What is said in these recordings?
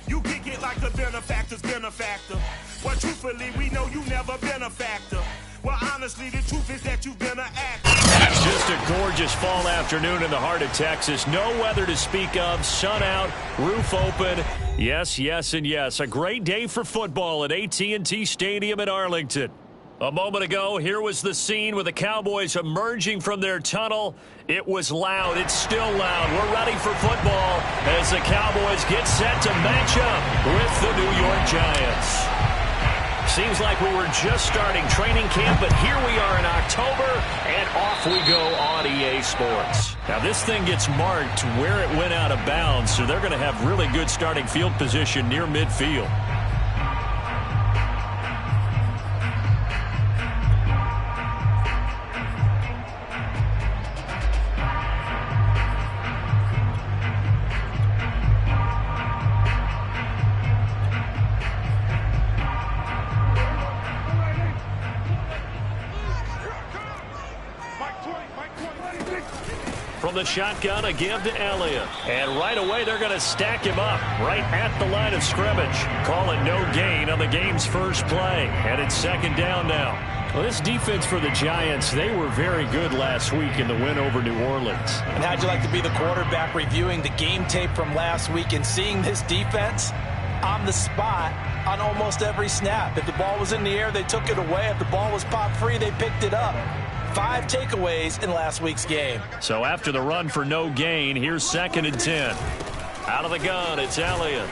You kick it like the benefactor's benefactor. Well, truthfully, we know you never been a factor. Well, honestly, the truth is that you've been an actor. It's just a gorgeous fall afternoon in the heart of Texas. No weather to speak of. Sun out, roof open. Yes, yes, and yes. A great day for football at AT&T Stadium in Arlington. A moment ago, here was the scene with the Cowboys emerging from their tunnel. It was loud. It's still loud. We're ready for football as the Cowboys get set to match up with the New York Giants. Seems like we were just starting training camp, but here we are in October, and off we go on EA Sports. Now, this thing gets marked where it went out of bounds, so they're going to have really good starting field position near midfield. From the shotgun, a give to Elliott. And right away, they're going to stack him up right at the line of scrimmage. Call it no gain on the game's first play. And it's second down now. Well, this defense for the Giants, they were very good last week in the win over New Orleans. And how'd you like to be the quarterback reviewing the game tape from last week and seeing this defense on the spot on almost every snap? If the ball was in the air, they took it away. If the ball was pop free, they picked it up. 5 takeaways in last week's game. So after the run for no gain, here's second and 10. Out of the gun, it's Elliott.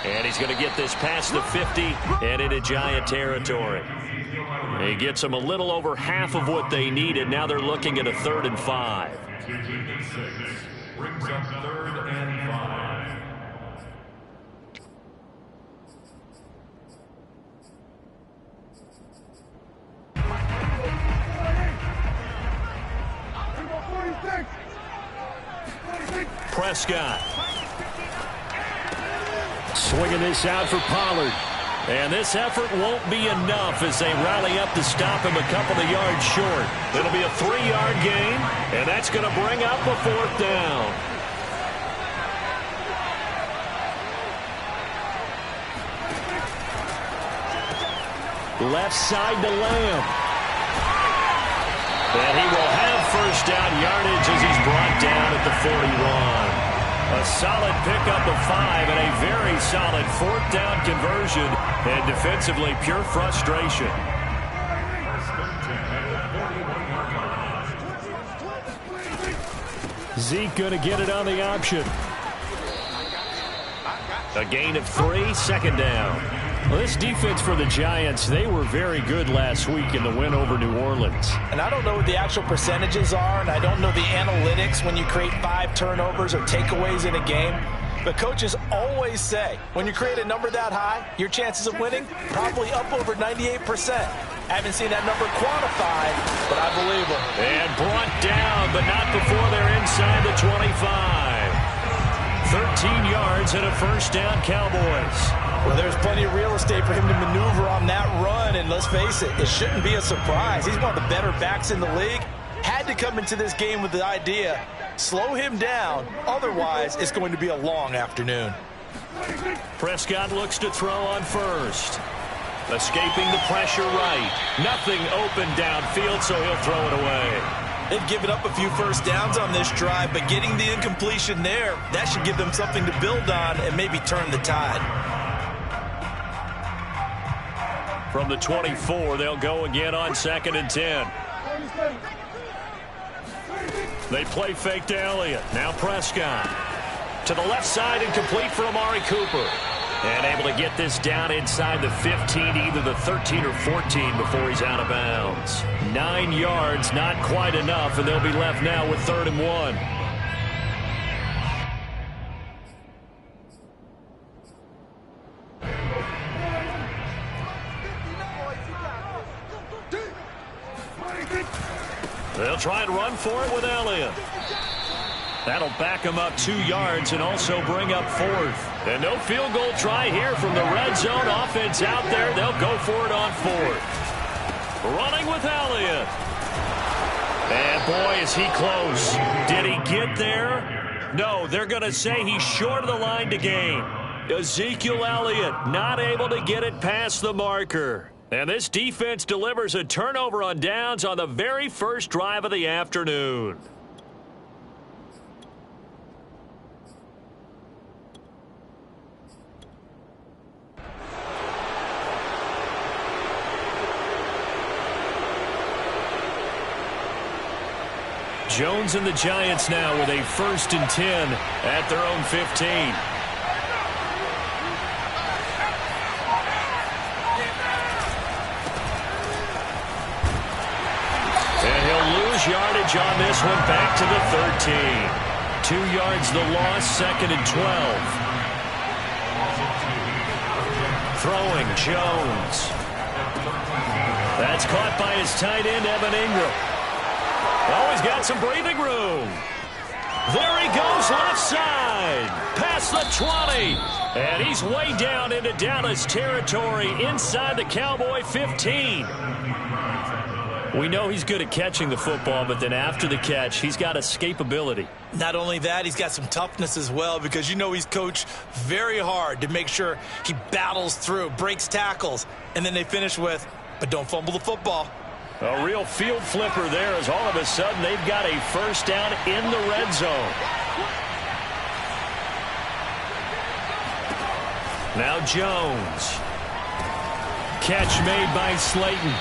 And he's going to get this past the 50 and into Giant territory. He gets them a little over half of what they needed. Now they're looking at a 3rd and 5. Brings up 3rd and 5. Prescott. Swinging this out for Pollard. And this effort won't be enough as they rally up to stop him a couple of yards short. It'll be a 3-yard gain, and that's going to bring up a 4th down. Left side to Lamb. And he will have first down yardage as he's brought down at the 41. A solid pickup of 5 and a very solid 4th down conversion. And defensively, pure frustration. Zeke going to get it on the option. A gain of 3, second down. Well, this defense for the Giants, they were very good last week in the win over New Orleans. And I don't know what the actual percentages are, and I don't know the analytics when you create 5 turnovers or takeaways in a game. But coaches always say, when you create a number that high, your chances of winning probably up over 98%. Haven't seen that number quantified, but I believe them. And brought down, but not before they're inside the 25. 13 yards and a first down, Cowboys. Well, there's plenty of real estate for him to maneuver on that run, and let's face it, it shouldn't be a surprise. He's one of the better backs in the league. Had to come into this game with the idea, slow him down, otherwise it's going to be a long afternoon. Prescott looks to throw on first. Escaping the pressure right. Nothing open downfield, so he'll throw it away. They've given up a few first downs on this drive, but getting the incompletion there, that should give them something to build on and maybe turn the tide. From the 24, they'll go again on 2nd and 10. They play fake to Elliott. Now Prescott. To the left side and complete for Amari Cooper. And able to get this down inside the 15, either the 13 or 14 before he's out of bounds. 9 yards, not quite enough, and they'll be left now with 3rd and 1. They'll try and run for it with Elliott. That'll back him up 2 yards and also bring up 4th. And no field goal try here from the red zone. Offense out there. They'll go for it on 4th. Running with Elliott. And boy, is he close. Did he get there? No, they're going to say he's short of the line to gain. Ezekiel Elliott not able to get it past the marker. And this defense delivers a turnover on downs on the very first drive of the afternoon. Jones and the Giants now with a 1st and 10 at their own 15. And he'll lose yardage on this one, back to the 13. 2 yards the loss, 2nd and 12. Throwing, Jones. That's caught by his tight end, Evan Ingram. Oh, he's got some breathing room. There he goes, left side. Past the 20. And he's way down into Dallas territory inside the Cowboy 15. We know he's good at catching the football, but then after the catch, he's got escapability. Not only that, he's got some toughness as well, because you know he's coached very hard to make sure he battles through, breaks tackles, and then they finish with, but don't fumble the football. A real field flipper there, as all of a sudden they've got a 1st down in the red zone. Now Jones. Catch made by Slayton.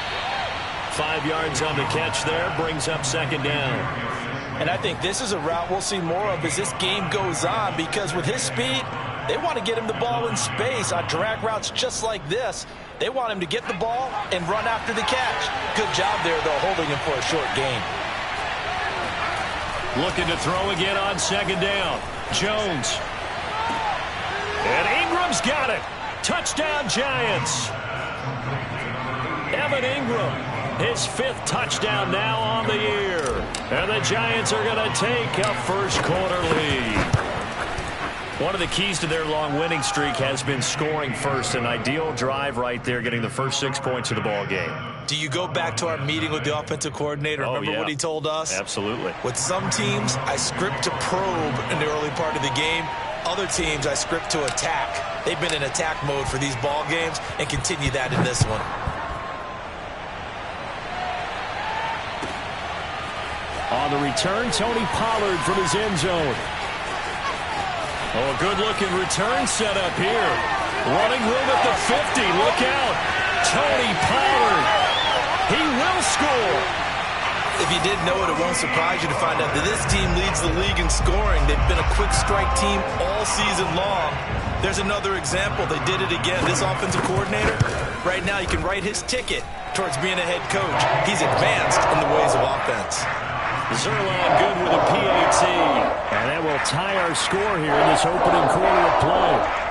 5 yards on the catch there, brings up 2nd down. And I think this is a route we'll see more of as this game goes on, because with his speed, they want to get him the ball in space on drag routes just like this. They want him to get the ball and run after the catch. Good job there, though, holding him for a short gain. Looking to throw again on 2nd down. Jones. And Ingram's got it. Touchdown, Giants. Evan Ingram, his 5th touchdown now on the year. And the Giants are going to take a first-quarter lead. One of the keys to their long winning streak has been scoring first. An ideal drive right there, getting the first 6 points of the ball game. Do you go back to our meeting with the offensive coordinator? Remember what he told us? Absolutely. With some teams, I script to probe in the early part of the game. Other teams, I script to attack. They've been in attack mode for these ball games and continue that in this one. On the return, Tony Pollard from his end zone. Oh, a good-looking return set up here. Running room at the 50. Look out. Tony Pollard. He will score. If you didn't know it, it won't surprise you to find out that this team leads the league in scoring. They've been a quick strike team all season long. There's another example. They did it again. This offensive coordinator, right now you can write his ticket towards being a head coach. He's advanced in the ways of offense. Zerline good with a PAT. And that will tie our score here in this opening quarter of play.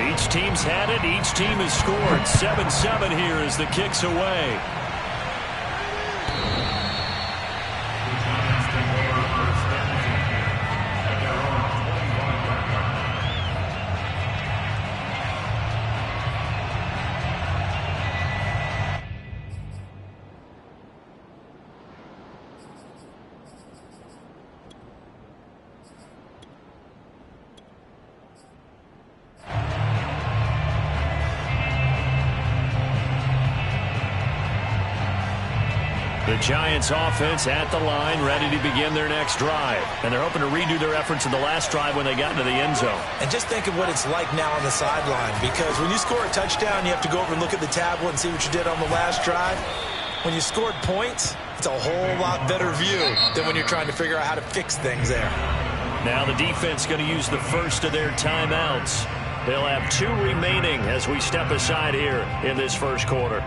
Each team's had it. Each team has scored. 7-7 here as the kick's away. The Giants offense at the line, ready to begin their next drive. And they're hoping to redo their efforts in the last drive when they got into the end zone. And just think of what it's like now on the sideline, because when you score a touchdown, you have to go over and look at the tablet and see what you did on the last drive. When you scored points, it's a whole lot better view than when you're trying to figure out how to fix things there. Now the defense going to use the first of their timeouts. They'll have 2 remaining as we step aside here in this first quarter.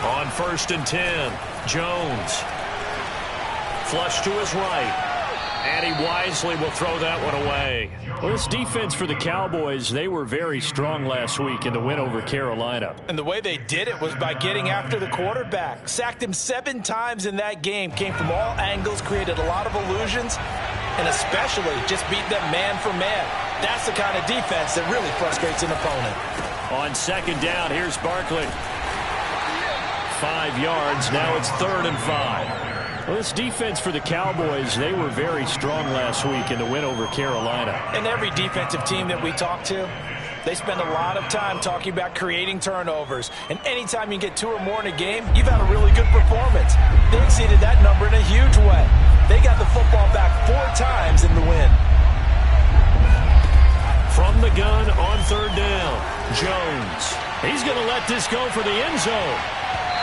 On 1st and 10, Jones. Flush to his right. And he wisely will throw that one away. Well, this defense for the Cowboys, they were very strong last week in the win over Carolina. And the way they did it was by getting after the quarterback. Sacked him 7 times in that game. Came from all angles, created a lot of illusions, and especially just beat them man for man. That's the kind of defense that really frustrates an opponent. On second down, here's Barkley. 5 yards. Now it's 3rd and 5. Well, this defense for the Cowboys, they were very strong last week in the win over Carolina. And every defensive team that we talk to, they spend a lot of time talking about creating turnovers. And anytime you get 2 or more in a game, you've had a really good performance. They exceeded that number in a huge way. They got the football back 4 times in the win. From the gun on 3rd down, Jones. He's going to let this go for the end zone.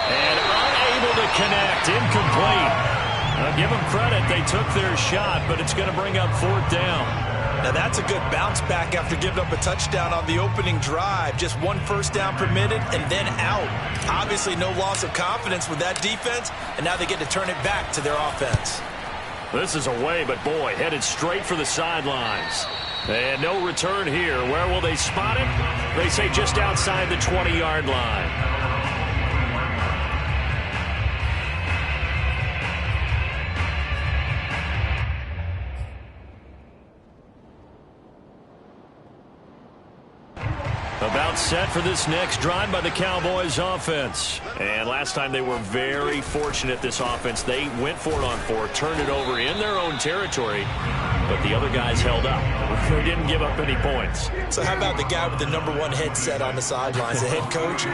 And unable to connect, incomplete. I'll give them credit, they took their shot, but it's going to bring up 4th down. Now that's a good bounce back after giving up a touchdown on the opening drive. Just 1 first down permitted and then out. Obviously no loss of confidence with that defense, and now they get to turn it back to their offense. This is away, but boy, headed straight for the sidelines. And no return here. Where will they spot it? They say just outside the 20-yard line. About set for this next drive by the Cowboys offense. And last time they were very fortunate, this offense. They went for it on 4, turned it over in their own territory, but the other guys held up. They didn't give up any points. So how about the guy with the #1 headset on the sidelines, the head coach?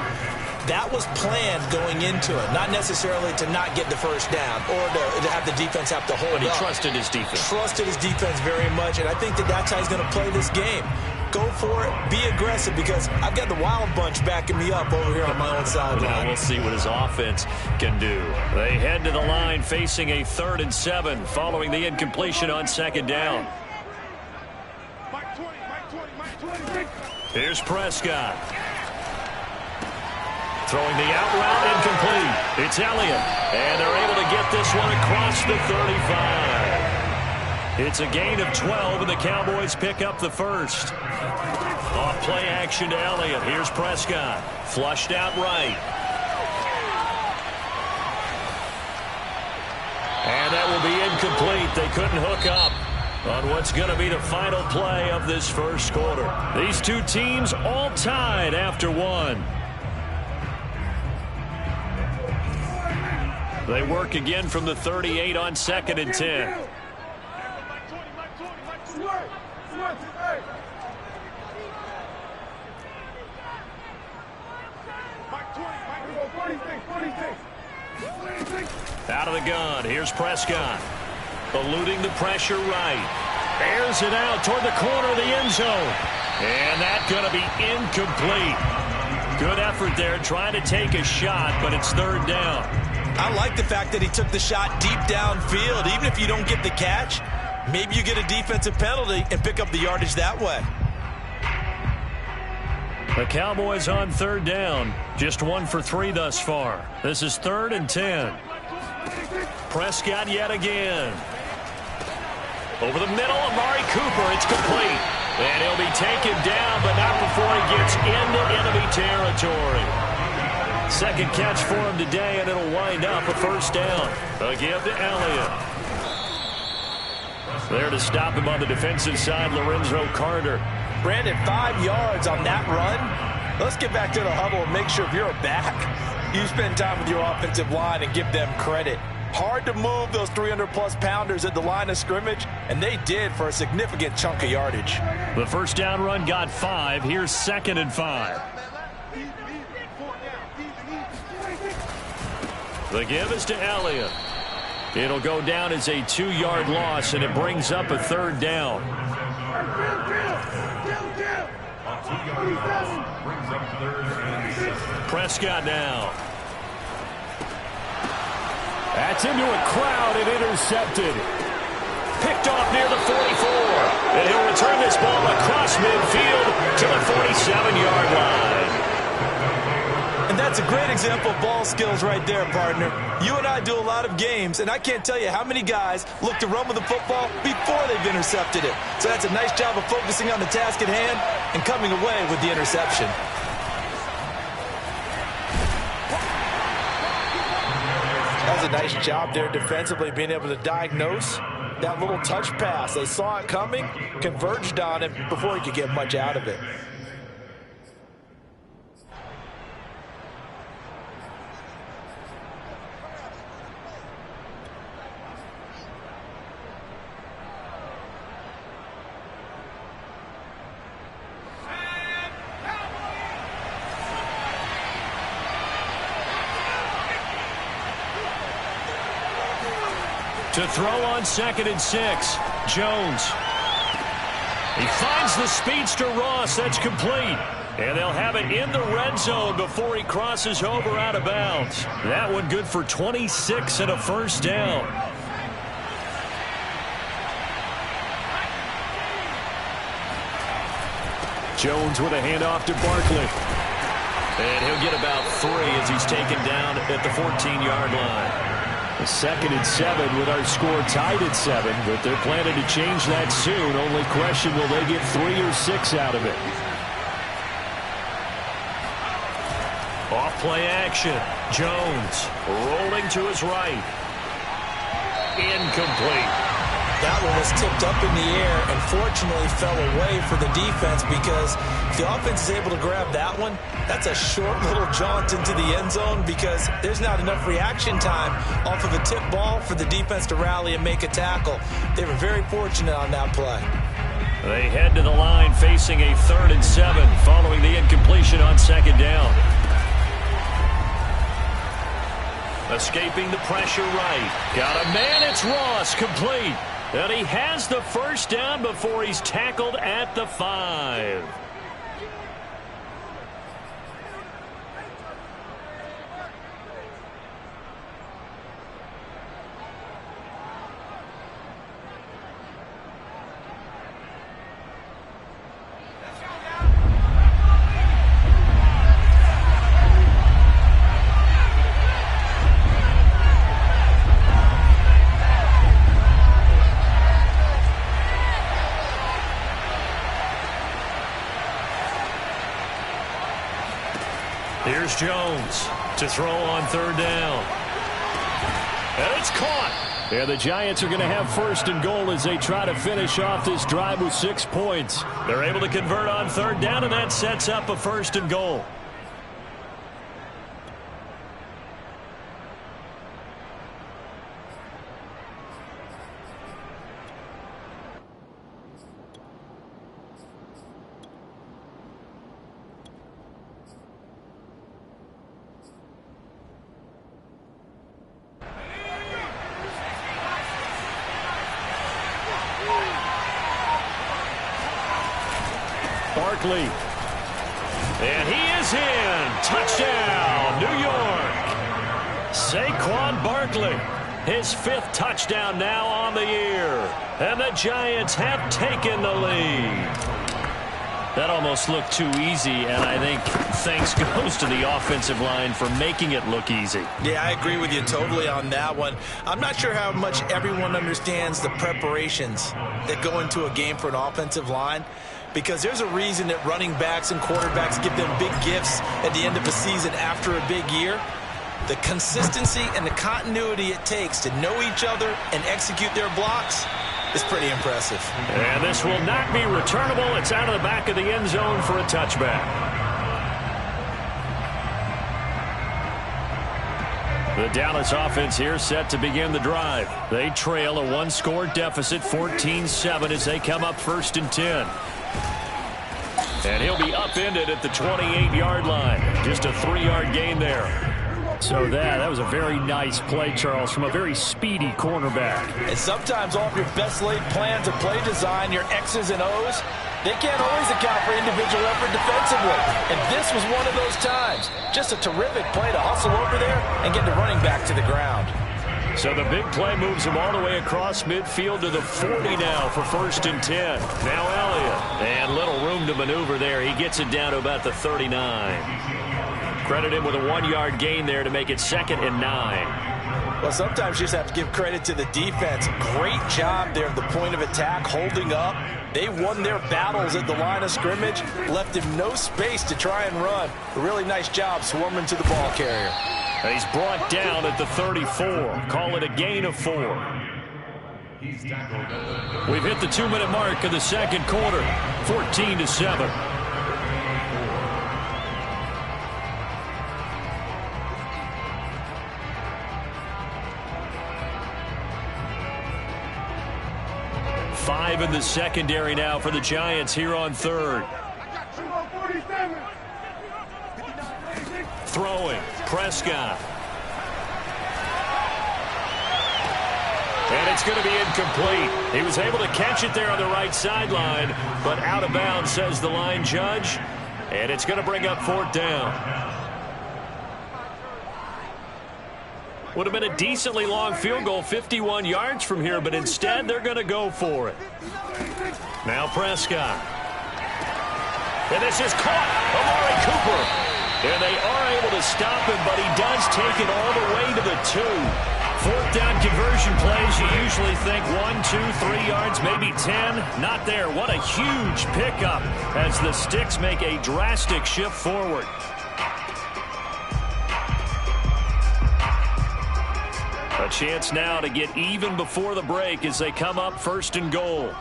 That was planned going into it, not necessarily to not get the first down or to have the defense have to hold up. But he trusted his defense. Trusted his defense very much, and I think that's how he's going to play this game. Go for it, be aggressive, because I've got the Wild Bunch backing me up over here on my own sideline. We'll see what his offense can do. They head to the line facing a 3rd and 7 following the incompletion on 2nd down. Here's Prescott. Throwing the out route, incomplete. It's Elliott, and they're able to get this one across the 35. It's a gain of 12, and the Cowboys pick up the first. Off play action to Elliott. Here's Prescott. Flushed out right. And that will be incomplete. They couldn't hook up on what's going to be the final play of this first quarter. These two teams all tied after 1. They work again from the 38 on 2nd and 10. Out of the gun, here's Prescott. Eluding the pressure right. Airs it out toward the corner of the end zone. And that's going to be incomplete. Good effort there trying to take a shot, but it's 3rd down. I like the fact that he took the shot deep downfield. Even if you don't get the catch, maybe you get a defensive penalty and pick up the yardage that way. The Cowboys on 3rd down. Just 1 for 3 thus far. This is 3rd and 10. Prescott yet again. Over the middle, Amari Cooper. It's complete. And he'll be taken down, but not before he gets into enemy territory. Second catch for him today, and it'll wind up a first down. A give to Elliott. There to stop him on the defensive side, Lorenzo Carter. Brandon, 5 yards on that run. Let's get back to the huddle and make sure if you're a back, you spend time with your offensive line and give them credit. Hard to move those 300-plus pounders at the line of scrimmage, and they did for a significant chunk of yardage. The first down run got 5. Here's 2nd and 5. The give is to Elliott. It'll go down as a 2-yard loss, and it brings up a 3rd down. Prescott now. That's into a crowd and intercepted. Picked off near the 44. And he'll return this ball across midfield to the 47-yard line. And that's a great example of ball skills right there, partner. You and I do a lot of games, and I can't tell you how many guys look to run with the football before they've intercepted it. So that's a nice job of focusing on the task at hand and coming away with the interception. That was a nice job there defensively, being able to diagnose that little touch pass. They saw it coming, converged on it before he could get much out of it. To throw on 2nd and 6, Jones. He finds the speedster Ross. That's complete. And they'll have it in the red zone before he crosses over out of bounds. That one good for 26 and a first down. Jones with a handoff to Barkley. And he'll get about 3 as he's taken down at the 14-yard line. 2nd and 7 with our score tied at 7, but they're planning to change that soon. Only question, will they get 3 or 6 out of it? Off play action. Jones rolling to his right. Incomplete. That one was tipped up in the air and fortunately fell away for the defense, because if the offense is able to grab that one, that's a short little jaunt into the end zone, because there's not enough reaction time off of a tip ball for the defense to rally and make a tackle. They were very fortunate on that play. They head to the line facing a 3rd and 7 following the incompletion on 2nd down. Escaping the pressure right. Got a man, it's Ross, complete. And he has the first down before he's tackled at the 5. Here's Jones to throw on 3rd down. And it's caught. And the Giants are going to have 1st and goal as they try to finish off this drive with 6 points. They're able to convert on 3rd down, and that sets up a 1st and goal. Barkley. And he is in. Touchdown, New York. Saquon Barkley. His 5th touchdown now on the year. And the Giants have taken the lead. That almost looked too easy, and I think thanks goes to the offensive line for making it look easy. Yeah, I agree with you totally on that one. I'm not sure how much everyone understands the preparations that go into a game for an offensive line, because there's a reason that running backs and quarterbacks give them big gifts at the end of a season after a big year. The consistency and the continuity it takes to know each other and execute their blocks is pretty impressive. And this will not be returnable. It's out of the back of the end zone for a touchback. The Dallas offense here set to begin the drive. They trail a 1-score deficit, 14-7, as they come up 1st and 10. And he'll be upended at the 28-yard line. Just a 3-yard gain there. So that was a very nice play, Charles, from a very speedy cornerback. And sometimes all of your best laid plans of play design, your X's and O's, they can't always account for individual effort defensively. And this was one of those times. Just a terrific play to hustle over there and get the running back to the ground. So the big play moves him all the way across midfield to the 40 now for 1st and 10. Now Elliott. And little room to maneuver there. He gets it down to about the 39. Credit him with a 1-yard gain there to make it 2nd and 9. Well, sometimes you just have to give credit to the defense. Great job there at the point of attack, holding up. They won their battles at the line of scrimmage, left him no space to try and run. A really nice job swarming to the ball carrier. And he's brought down at the 34. Call it a gain of 4. We've hit the 2-minute mark of the second quarter, 14-7. Five in the secondary now for the Giants here on third. Throwing, Prescott. And it's going to be incomplete. He was able to catch it there on the right sideline, but out of bounds, says the line judge. And it's going to bring up 4th down. Would have been a decently long field goal, 51 yards from here, but instead they're going to go for it. Now Prescott. And this is caught. Amari Cooper. And they are able to stop him, but he does take it all the way to the 2. 4th down conversion plays, you usually think 1, 2, 3 yards, maybe 10. Not there. What a huge pickup as the Sticks make a drastic shift forward. A chance now to get even before the break as they come up 1st and goal.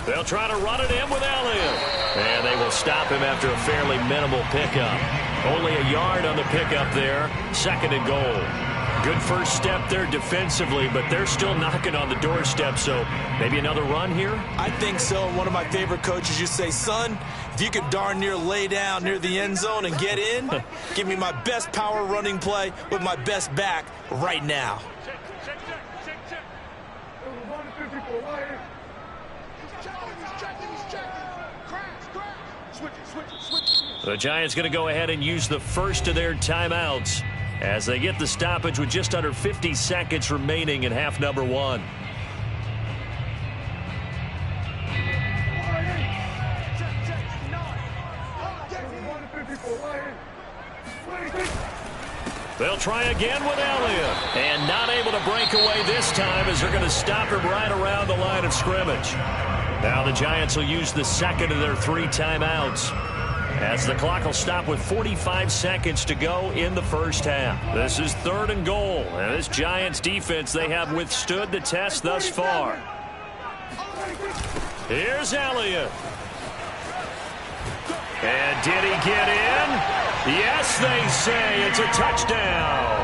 They'll try to run it in with Elliott. And they will stop him after a fairly minimal pickup. Only a yard on the pickup there. 2nd and goal. Good first step there defensively, but they're still knocking on the doorstep, so maybe another run here? I think so. One of my favorite coaches used to say, son, if you could darn near lay down near the end zone and get in, give me my best power running play with my best back right now. The Giants going to go ahead and use the first of their timeouts as they get the stoppage with just under 50 seconds remaining in half number 1. They'll try again with Elliott. And not able to break away this time as they're going to stop him right around the line of scrimmage. Now the Giants will use the 2nd of their 3 timeouts, as the clock will stop with 45 seconds to go in the first half. This is 3rd and goal. And this Giants defense, they have withstood the test thus far. Here's Elliott. And did he get in? Yes, they say it's a touchdown.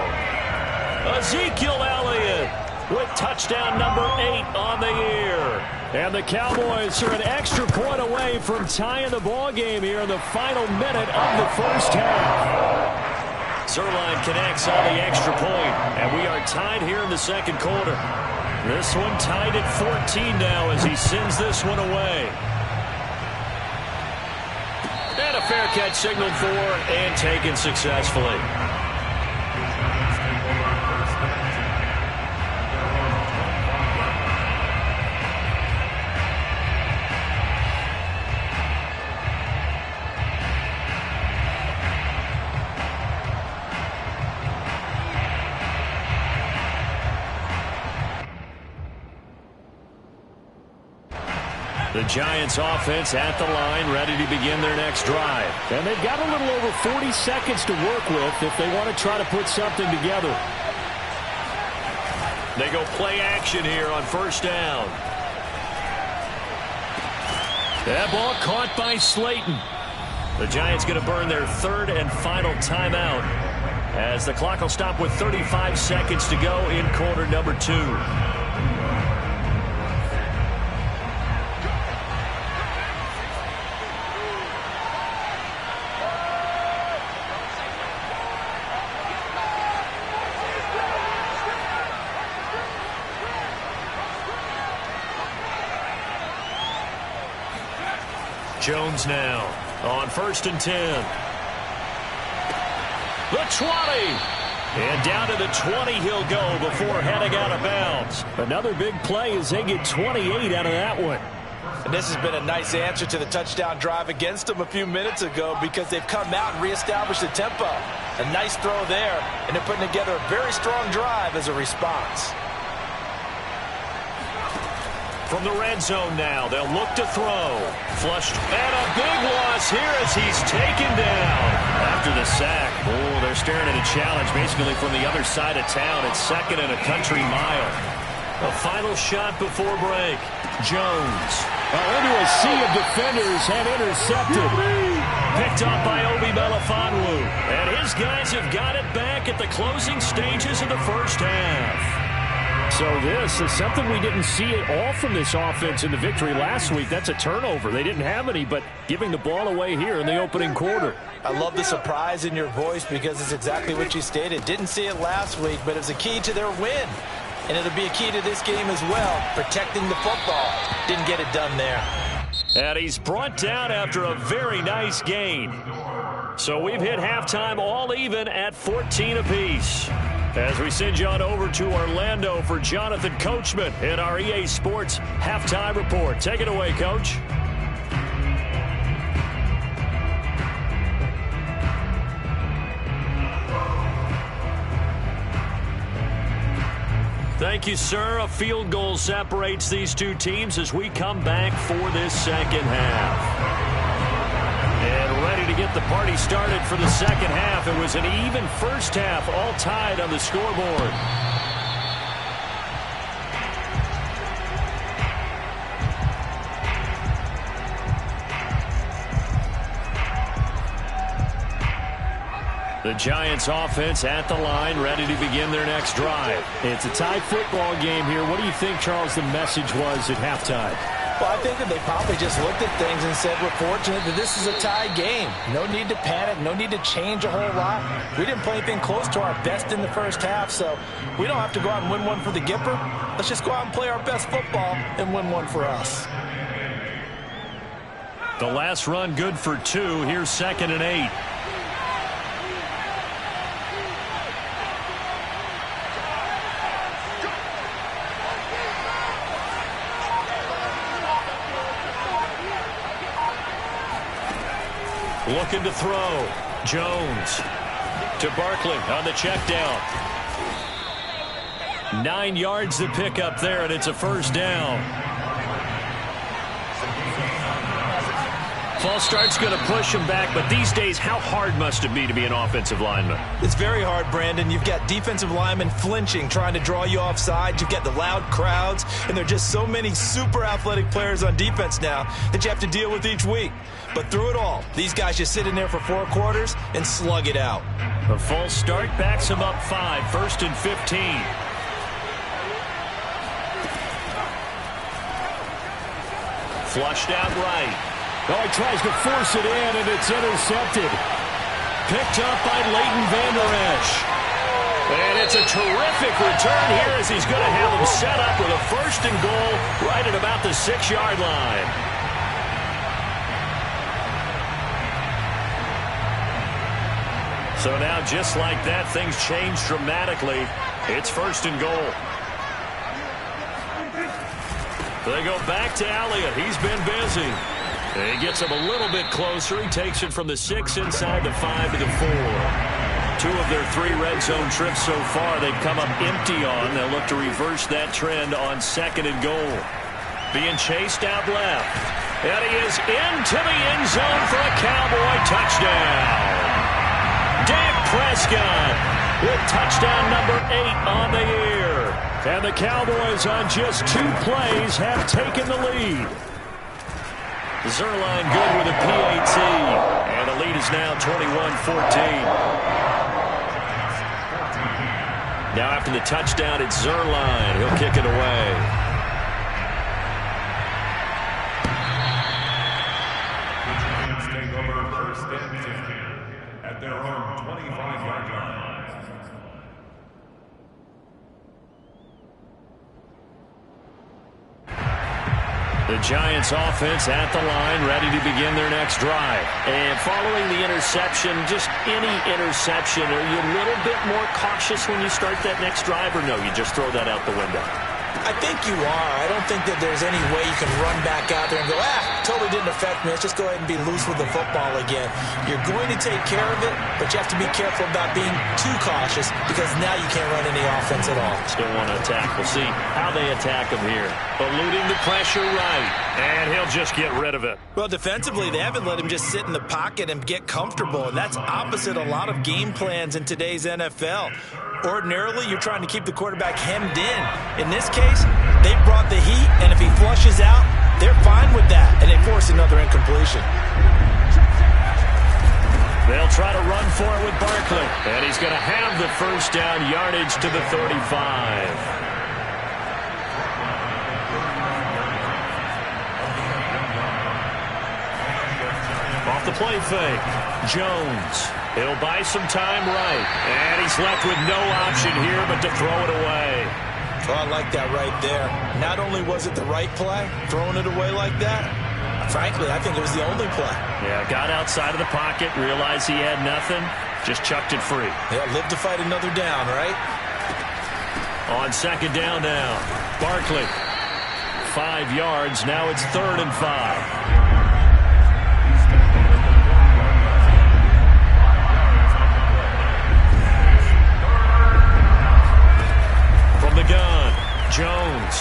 Ezekiel Elliott with touchdown number 8 on the year. And the Cowboys are an extra point away from tying the ball game here in the final minute of the first half. Zuerlein connects on the extra point, and we are tied here in the second quarter. This one tied at 14 now as he sends this one away. And a fair catch signaled for and taken successfully. The Giants offense at the line, ready to begin their next drive. And they've got a little over 40 seconds to work with if they want to try to put something together. They go play action here on 1st down. That ball caught by Slayton. The Giants going to burn their 3rd and final timeout as the clock will stop with 35 seconds to go in quarter number 2. Jones now on 1st and 10. The 20. And down to the 20 he'll go before heading out of bounds. Another big play as they get 28 out of that one. And this has been a nice answer to the touchdown drive against them a few minutes ago because they've come out and reestablished the tempo. A nice throw there, and they're putting together a very strong drive as a response. From the red zone now, they'll look to throw. Flushed, and a big loss here as he's taken down. After the sack, oh, they're staring at a challenge basically from the other side of town. It's 2nd and a country mile. A final shot before break. Jones. Into a sea of defenders and intercepted. Picked up by Obi Melifonwu. And his guys have got it back at the closing stages of the first half. So this is something we didn't see at all from this offense in the victory last week. That's a turnover. They didn't have any, but giving the ball away here in the opening quarter. I love the surprise in your voice because it's exactly what you stated. Didn't see it last week, but it was a key to their win. And it'll be a key to this game as well, protecting the football. Didn't get it done there. And he's brought down after a very nice gain. So we've hit halftime all even at 14 apiece. As we send you on over to Orlando for Jonathan Coachman in our EA Sports Halftime Report. Take it away, Coach. Thank you, sir. A field goal separates these two teams as we come back for this second half. And ready to get the party started for the second half. It was an even first half, all tied on the scoreboard. The Giants offense at the line, ready to begin their next drive. It's a tie football game here. What do you think, Charles, the message was at halftime? Well, I think that they probably just looked at things and said, we're fortunate that this is a tie game. No need to panic. No need to change a whole lot. We didn't play anything close to our best in the first half, so we don't have to go out and win one for the Gipper. Let's just go out and play our best football and win one for us. The last run good for 2. Here's 2nd and 8. Looking to throw. Jones to Barkley on the check down. 9 yards to pick up there, and it's a first down. False start's going to push him back, but these days, how hard must it be to be an offensive lineman? It's very hard, Brandon. You've got defensive linemen flinching, trying to draw you offside. You've got the loud crowds, and there are just so many super athletic players on defense now that you have to deal with each week. But through it all, these guys just sit in there for 4 quarters and slug it out. A false start backs him up 5, 1st and 15. Flushed out right. Oh, he tries to force it in, and it's intercepted. Picked up by Leighton Vander Esch. And it's a terrific return here as he's going to have him set up with a 1st and goal right at about the 6-yard line. So now, just like that, things change dramatically. It's 1st and goal. They go back to Elliott. He's been busy. He gets him a little bit closer. He takes it from the 6 inside the 5 to the 4. 2 of their 3 red zone trips so far they've come up empty on. They'll look to reverse that trend on 2nd and goal. Being chased out left. And he is into the end zone for a Cowboy touchdown. Dak Prescott with touchdown number 8 on the year. And the Cowboys on just 2 plays have taken the lead. Zuerlein good with a PAT. And the lead is now 21-14. Now after the touchdown, it's Zuerlein. He'll kick it away. Take over 1st and 10 at their own 25-yard line. The Giants offense at the line, ready to begin their next drive. And following the interception, just any interception, are you a little bit more cautious when you start that next drive, or no, you just throw that out the window? I think you are. I don't think that there's any way you can run back out there and go, totally didn't affect me. Let's just go ahead and be loose with the football again. You're going to take care of it, but you have to be careful about being too cautious because now you can't run any offense at all. Still want to attack. We'll see how they attack him here. Eluding the pressure right, and he'll just get rid of it. Well, defensively, they haven't let him just sit in the pocket and get comfortable, and that's opposite a lot of game plans in today's NFL. Ordinarily, you're trying to keep the quarterback hemmed in. In this case, they brought the heat, and if he flushes out, they're fine with that, and they force another incompletion. They'll try to run for it with Barkley, and he's going to have the first down yardage to the 35. Off the play fake, Jones. He'll buy some time right, and he's left with no option here but to throw it away. Oh, I like that right there. Not only was it the right play, throwing it away like that, frankly, I think it was the only play. Yeah, got outside of the pocket, realized he had nothing, just chucked it free. Yeah, live to fight another down, right? On second down now, Barkley. 5 yards, now it's 3rd and 5. The gun, Jones.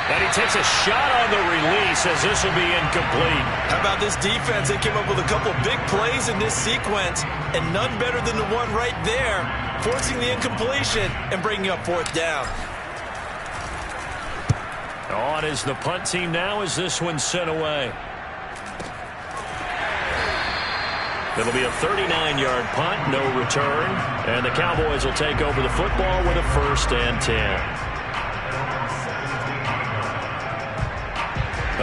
And he takes a shot on the release as this will be incomplete. How about this defense? They came up with a couple big plays in this sequence, and none better than the one right there, forcing the incompletion and bringing up 4th down. On is the punt team now as this one's sent away. It'll be a 39-yard punt, no return. And the Cowboys will take over the football with a 1st and 10.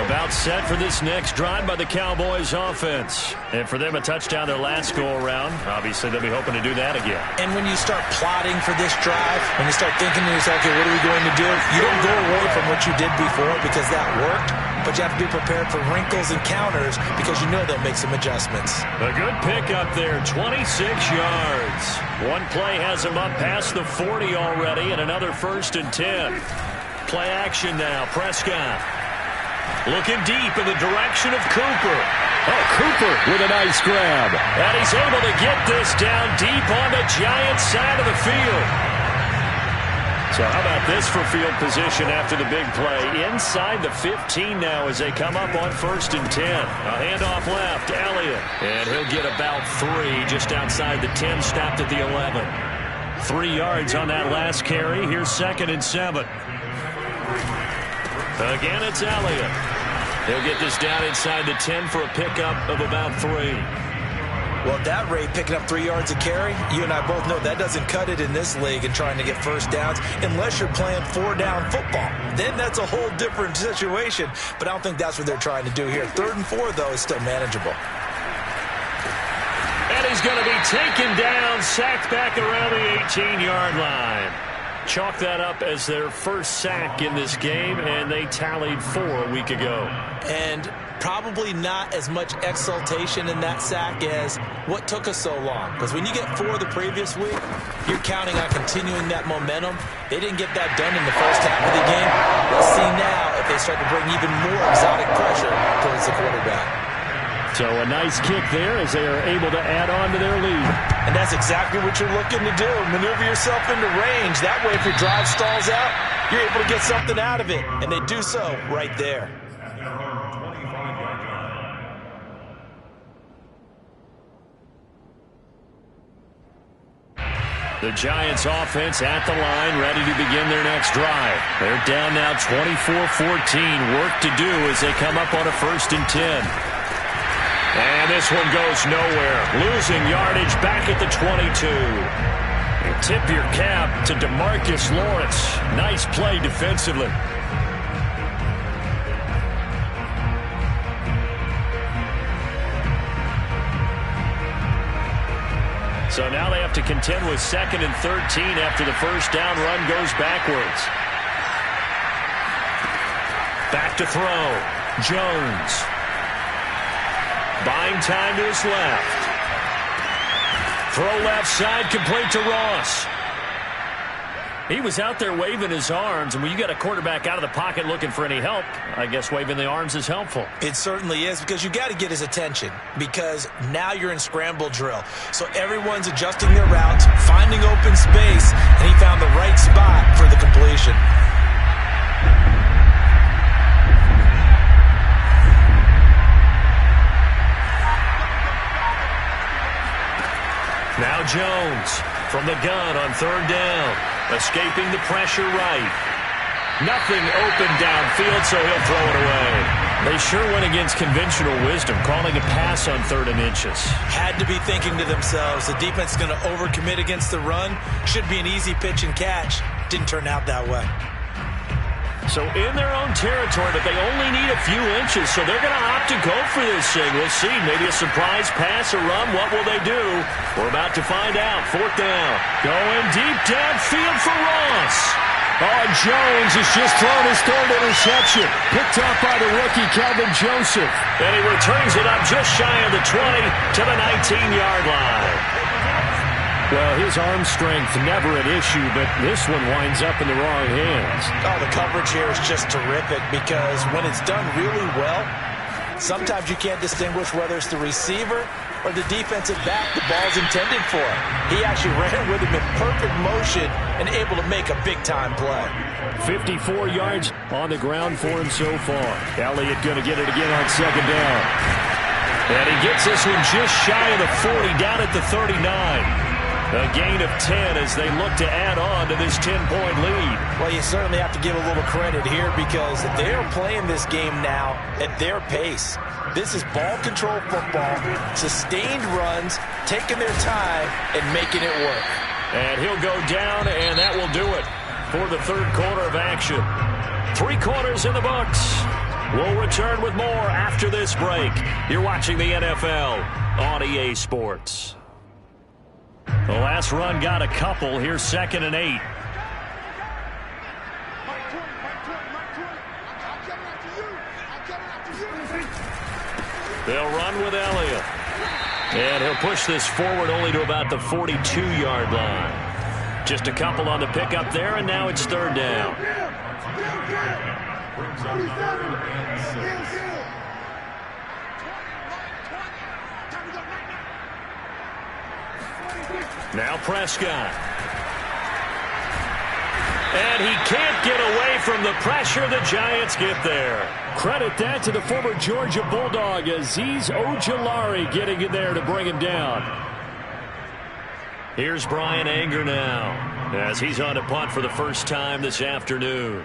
About set for this next drive by the Cowboys offense. And for them, a touchdown their last go-around. Obviously, they'll be hoping to do that again. And when you start plotting for this drive, when you start thinking to yourself, okay, what are we going to do? You don't go away from what you did before because that worked. But you have to be prepared for wrinkles and counters because you know they'll make some adjustments. A good pickup there, 26 yards. One play has him up past the 40 already and another 1st and 10. Play action now, Prescott. Looking deep in the direction of Cooper. Oh, Cooper with a nice grab. And he's able to get this down deep on the Giants' side of the field. So how about this for field position after the big play? Inside the 15 now as they come up on 1st and 10. A handoff left, Elliott. And he'll get about 3 just outside the 10, stopped at the 11. 3 yards on that last carry. Here's 2nd and 7. Again, it's Elliott. He'll get this down inside the 10 for a pickup of about 3. Well, at that rate, picking up 3 yards a carry, you and I both know that doesn't cut it in this league and trying to get 1st downs unless you're playing 4-down football. Then that's a whole different situation, but I don't think that's what they're trying to do here. 3rd and 4, though, is still manageable. And he's going to be taken down, sacked back around the 18-yard line. Chalk that up as their first sack in this game, and they tallied 4 a week ago. And probably not as much exultation in that sack as what took us so long. Because when you get 4 the previous week, you're counting on continuing that momentum. They didn't get that done in the first half of the game. Let's see now if they start to bring even more exotic pressure towards the quarterback. So a nice kick there as they are able to add on to their lead. And that's exactly what you're looking to do. Maneuver yourself into range. That way, if your drive stalls out, you're able to get something out of it. And they do so right there. The Giants offense at the line, ready to begin their next drive. They're down now 24-14. Work to do as they come up on a 1st and 10. And this one goes nowhere. Losing yardage back at the 22. And tip your cap to DeMarcus Lawrence. Nice play defensively. So now they have to contend with 2nd and 13 after the 1st down run goes backwards. Back to throw. Jones. Buying time to his left. Throw left side, complete to Ross. He was out there waving his arms, and when you got a quarterback out of the pocket looking for any help, I guess waving the arms is helpful. It certainly is, because you got to get his attention, because now you're in scramble drill. So everyone's adjusting their routes, finding open space, and he found the right spot for the completion. Now Jones from the gun on third down. Escaping the pressure right. Nothing open downfield, so he'll throw it away. They sure went against conventional wisdom, calling a pass on 3rd and inches. Had to be thinking to themselves, the defense is going to overcommit against the run. Should be an easy pitch and catch. Didn't turn out that way. So in their own territory, but they only need a few inches, so they're going to opt to go for this thing. We'll see. Maybe a surprise pass or run. What will they do? We're about to find out. 4th down. Going deep downfield for Ross. Oh, Jones has just thrown his 3rd interception. Picked up by the rookie, Kelvin Joseph. And he returns it up just shy of the 20 to the 19-yard line. Well, his arm strength never an issue, but this one winds up in the wrong hands. Oh, the coverage here is just terrific, because when it's done really well, sometimes you can't distinguish whether it's the receiver or the defensive back the ball's intended for. He actually ran with him in perfect motion and able to make a big-time play. 54 yards on the ground for him so far. Elliott going to get it again on 2nd down. And he gets this one just shy of the 40, down at the 39. A gain of 10 as they look to add on to this 10-point lead. Well, you certainly have to give a little credit here, because they are playing this game now at their pace. This is ball control football, sustained runs, taking their time, and making it work. And he'll go down, and that will do it for the 3rd quarter of action. 3 quarters in the books. We'll return with more after this break. You're watching the NFL on EA Sports. The last run got a couple. Here's 2nd and 8. They'll run with Elliott. And he'll push this forward only to about the 42-yard line. Just a couple on the pickup there, and now it's 3rd down. Now Prescott. And he can't get away from the pressure. The Giants get there. Credit that to the former Georgia Bulldog, Azeez Ojulari getting in there to bring him down. Here's Brian Anger now, as he's on a punt for the first time this afternoon.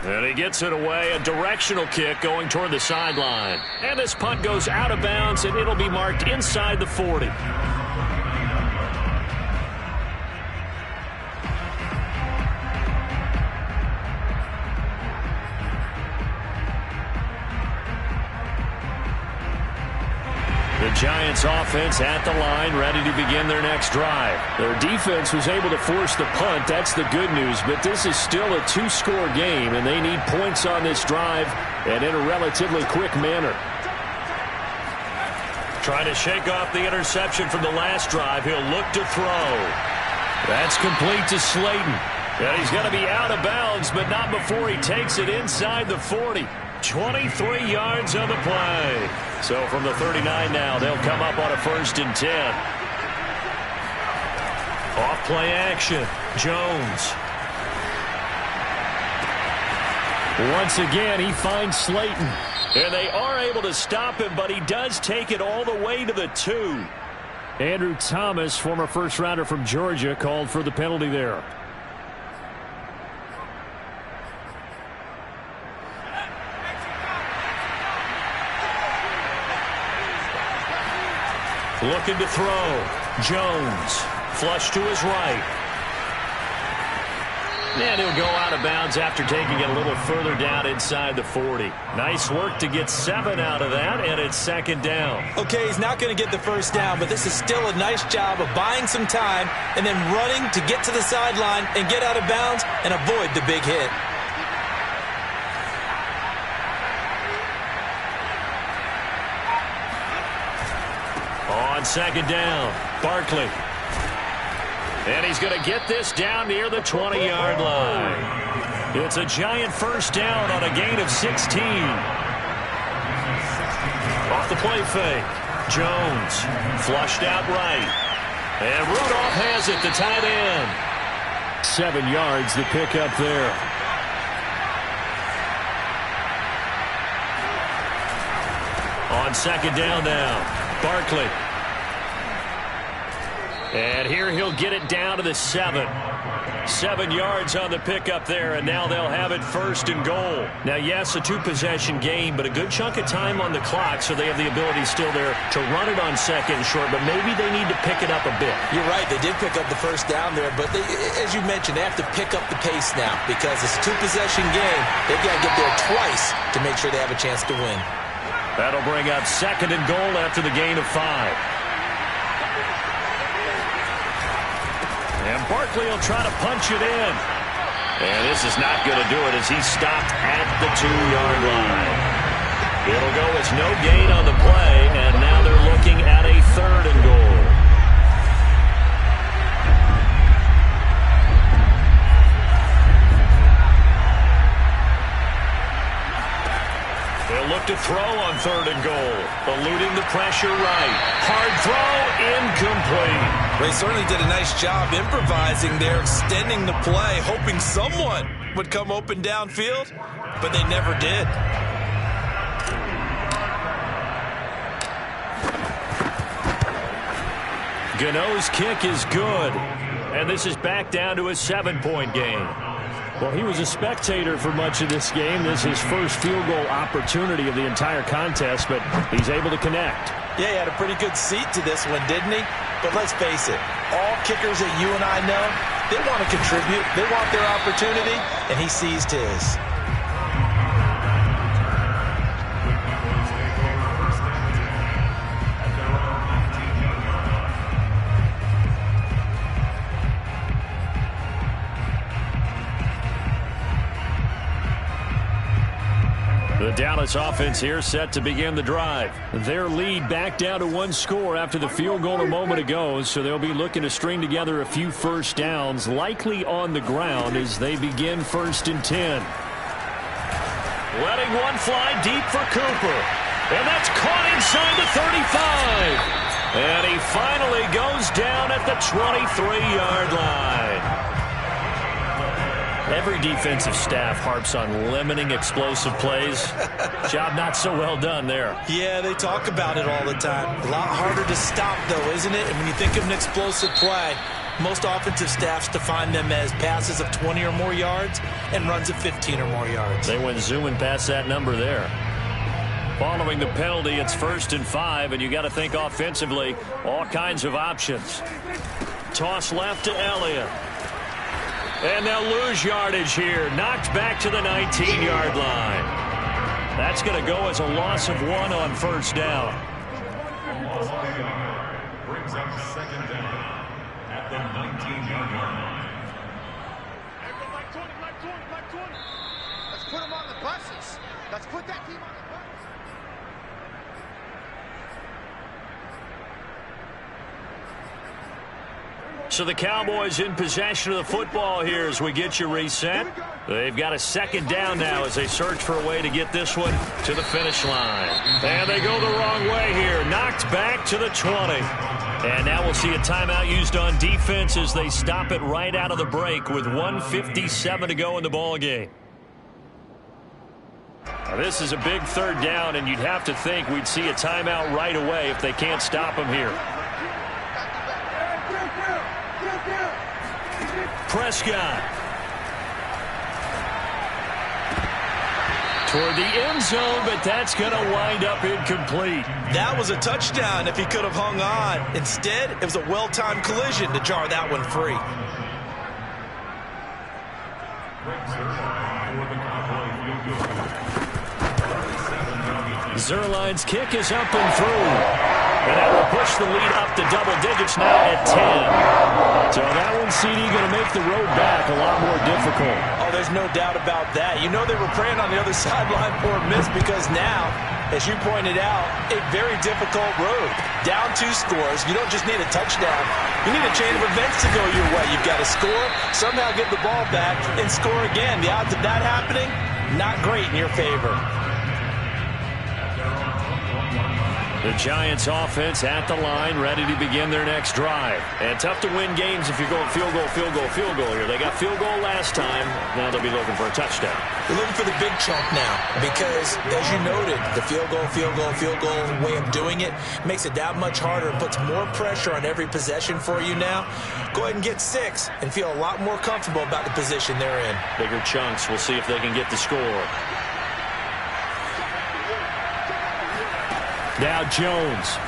And he gets it away, a directional kick going toward the sideline. And this punt goes out of bounds, and it'll be marked inside the 40. The Giants offense at the line, ready to begin their next drive. Their defense was able to force the punt. That's the good news, but this is still a 2-score game, and they need points on this drive and in a relatively quick manner. Trying to shake off the interception from the last drive. He'll look to throw. That's complete to Slayton. And he's going to be out of bounds, but not before he takes it inside the 40. 23 yards on the play. So from the 39 now, they'll come up on a 1st and 10. Off play action. Jones. Once again, he finds Slayton. And they are able to stop him, but he does take it all the way to the 2. Andrew Thomas, former first-rounder from Georgia, called for the penalty there. Looking to throw. Jones. Flush to his right. And he'll go out of bounds after taking it a little further down inside the 40. Nice work to get 7 out of that, and it's 2nd down. Okay, he's not going to get the 1st down, but this is still a nice job of buying some time and then running to get to the sideline and get out of bounds and avoid the big hit. On 2nd down, Barkley. And he's going to get this down near the 20-yard line. It's a giant first down on a gain of 16. Off the play fake. Jones flushed out right. And Rudolph has it, the tight end. 7 yards, the pickup there. On second down now, Barkley. And here he'll get it down to the 7. 7 yards on the pickup there, and now they'll have it first and goal. Now, yes, a 2-possession game, but a good chunk of time on the clock, so they have the ability still there to run it on second and short, but maybe they need to pick it up a bit. You're right. They did pick up the first down there, but as you mentioned, they have to pick up the pace now because it's a 2-possession game. They've got to get there twice to make sure they have a chance to win. That'll bring up second and goal after the gain of 5. And Barkley will try to punch it in. And this is not going to do it as he's stopped at the 2-yard line. It'll go as no gain on the play, and now they're looking at a third and goal. They'll look to throw on third and goal. Eluding the pressure right. Hard throw, incomplete. They certainly did a nice job improvising there, extending the play, hoping someone would come open downfield, but they never did. Gano's kick is good, and this is back down to a 7-point game. Well, he was a spectator for much of this game. This is his first field goal opportunity of the entire contest, but he's able to connect. Yeah, he had a pretty good seat to this one, didn't he? But let's face it, all kickers that you and I know, they want to contribute. They want their opportunity, and he seized his. The Dallas offense here set to begin the drive. Their lead back down to 1 score after the field goal a moment ago, so they'll be looking to string together a few first downs, likely on the ground as they begin 1st and 10. Letting one fly deep for Cooper. And that's caught inside the 35. And he finally goes down at the 23-yard line. Every defensive staff harps on limiting explosive plays. Job not so well done there. Yeah, they talk about it all the time. A lot harder to stop, though, isn't it? And when you think of an explosive play, most offensive staffs define them as passes of 20 or more yards and runs of 15 or more yards. They went zooming past that number there. Following the penalty, it's 1st and 5, and you got to think offensively, all kinds of options. Toss left to Elliott. And they'll lose yardage here. Knocked back to the 19-yard line. That's going to go as a loss of 1 on 1st down. Brings up 2nd down at the 19-yard line. Let's put them on the buses. Let's put that team on the buses. So the Cowboys in possession of the football here as we get you reset. They've got a 2nd down now as they search for a way to get this one to the finish line. And they go the wrong way here. Knocked back to the 20. And now we'll see a timeout used on defense as they stop it right out of the break with 1:57 to go in the ballgame. Now this is a big 3rd down, and you'd have to think we'd see a timeout right away if they can't stop them here. Prescott. Toward the end zone, but that's going to wind up incomplete. That was a touchdown if he could have hung on. Instead, it was a well-timed collision to jar that one free. Zuerlein's kick is up and through. And that will push the lead up to double digits now at 10. So that one, CD, going to make the road back a lot more difficult. Oh, there's no doubt about that. You know they were praying on the other sideline for a miss because now as you pointed out, a very difficult road. Down 2 scores, you don't just need a touchdown. You need a chain of events to go your way. You've got to score, somehow get the ball back, and score again. The odds of that happening, not great in your favor. The Giants offense at the line, ready to begin their next drive. And tough to win games if you're going field goal, field goal, field goal here. They got field goal last time. Now they'll be looking for a touchdown. They're looking for the big chunk now because, as you noted, the field goal, field goal, field goal way of doing it makes it that much harder and puts more pressure on every possession for you now. Go ahead and get 6 and feel a lot more comfortable about the position they're in. Bigger chunks. We'll see if they can get the score. Now Jones.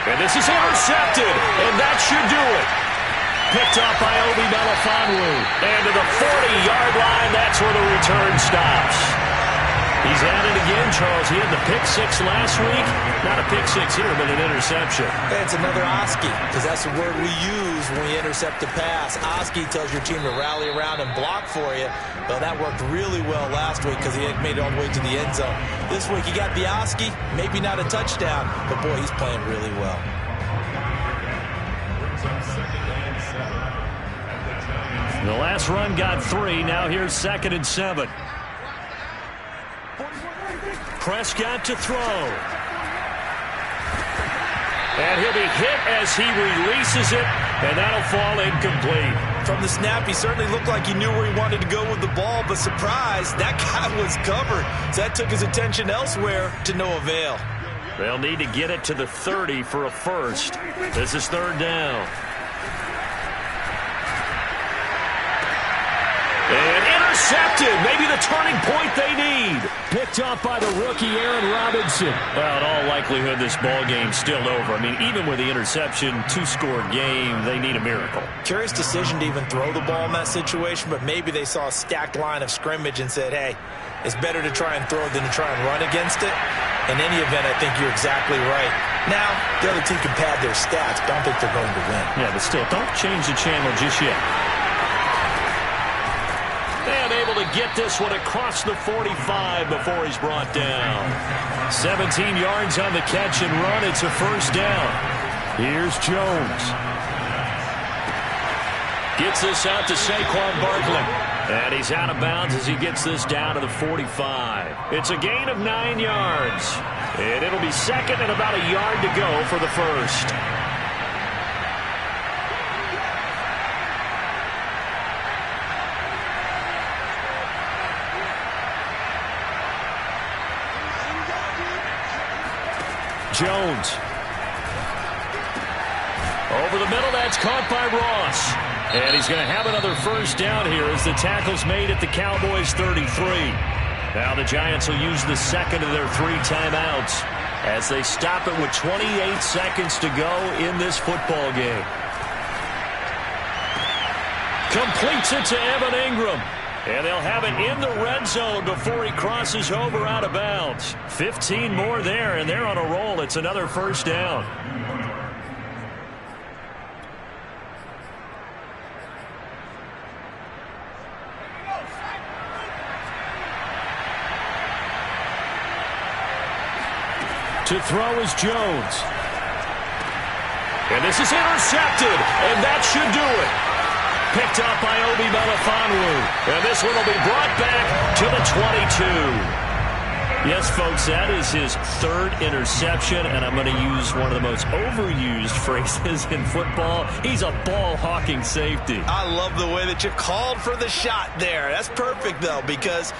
And this is intercepted, and that should do it. Picked up by Obi Melifonwu. And to the 40-yard line, that's where the return stops. He's at it again, Charles. He had the pick 6 last week. Not a pick 6 here, but an interception. It's another Oski, because that's the word we use when we intercept a pass. Oski tells your team to rally around and block for you. Well, that worked really well last week because he had made it all the way to the end zone. This week, he got the Oski, maybe not a touchdown, but boy, he's playing really well. The last run got 3. Now here's 2nd and 7. Prescott to throw. And he'll be hit as he releases it, and that'll fall incomplete. From the snap, he certainly looked like he knew where he wanted to go with the ball, but surprise, that guy was covered. So that took his attention elsewhere to no avail. They'll need to get it to the 30 for a first. This is 3rd down. And intercepted. Maybe the turning point they need. Picked up by the rookie Aaron Robinson. Well, in all likelihood, this ball game's still over. I mean, even with the interception, 2-score game, they need a miracle. Curious decision to even throw the ball in that situation, but maybe they saw a stacked line of scrimmage and said, hey, it's better to try and throw than to try and run against it. In any event, I think you're exactly right. Now, the other team can pad their stats, but I don't think they're going to win. Yeah, but still, don't change the channel just yet. And able to get this one across the 45 before he's brought down. 17 yards on the catch and run. It's a first down. Here's Jones. Gets this out to Saquon Barkley. And he's out of bounds as he gets this down to the 45. It's a gain of 9 yards. And it'll be 2nd and about a yard to go for the first. Jones. Over the middle, that's caught by Ross. And he's going to have another first down here as the tackle's made at the Cowboys' 33. Now the Giants will use the 2nd of their 3 timeouts as they stop it with 28 seconds to go in this football game. Completes it to Evan Ingram. And they'll have it in the red zone before he crosses over out of bounds. 15 more there, and they're on a roll. It's another first down. To throw is Jones. And this is intercepted, and that should do it. Picked up by Obi Melifonwu. And this one will be brought back to the 22. Yes, folks, that is his 3rd interception, and I'm going to use one of the most overused phrases in football. He's a ball-hawking safety. I love the way that you called for the shot there. That's perfect, though, because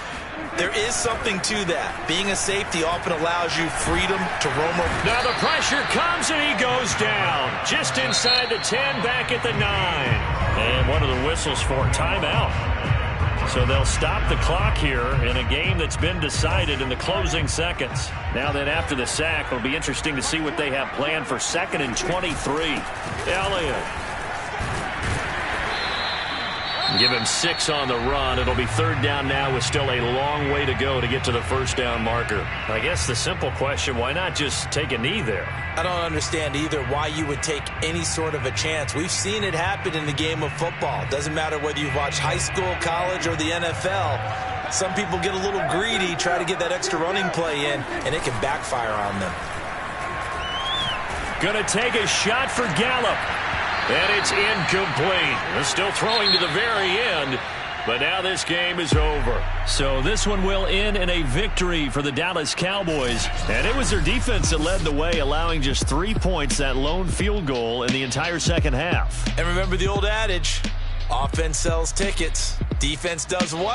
there is something to that. Being a safety often allows you freedom to roam over. Now the pressure comes, and he goes down. Just inside the 10, back at the 9. And one of the whistles for timeout. So they'll stop the clock here in a game that's been decided in the closing seconds. Now then, after the sack, it'll be interesting to see what they have planned for 2nd and 23. Elliott. Give him 6 on the run. It'll be 3rd down now with still a long way to go to get to the first down marker. I guess the simple question, why not just take a knee there? I don't understand either why you would take any sort of a chance. We've seen it happen in the game of football. Doesn't matter whether you've watched high school, college, or the NFL. Some people get a little greedy, try to get that extra running play in, and it can backfire on them. Going to take a shot for Gallup. And it's incomplete. They're still throwing to the very end. But now this game is over. So this one will end in a victory for the Dallas Cowboys. And it was their defense that led the way, allowing just 3 points, that lone field goal in the entire second half. And remember the old adage, offense sells tickets. Defense does what?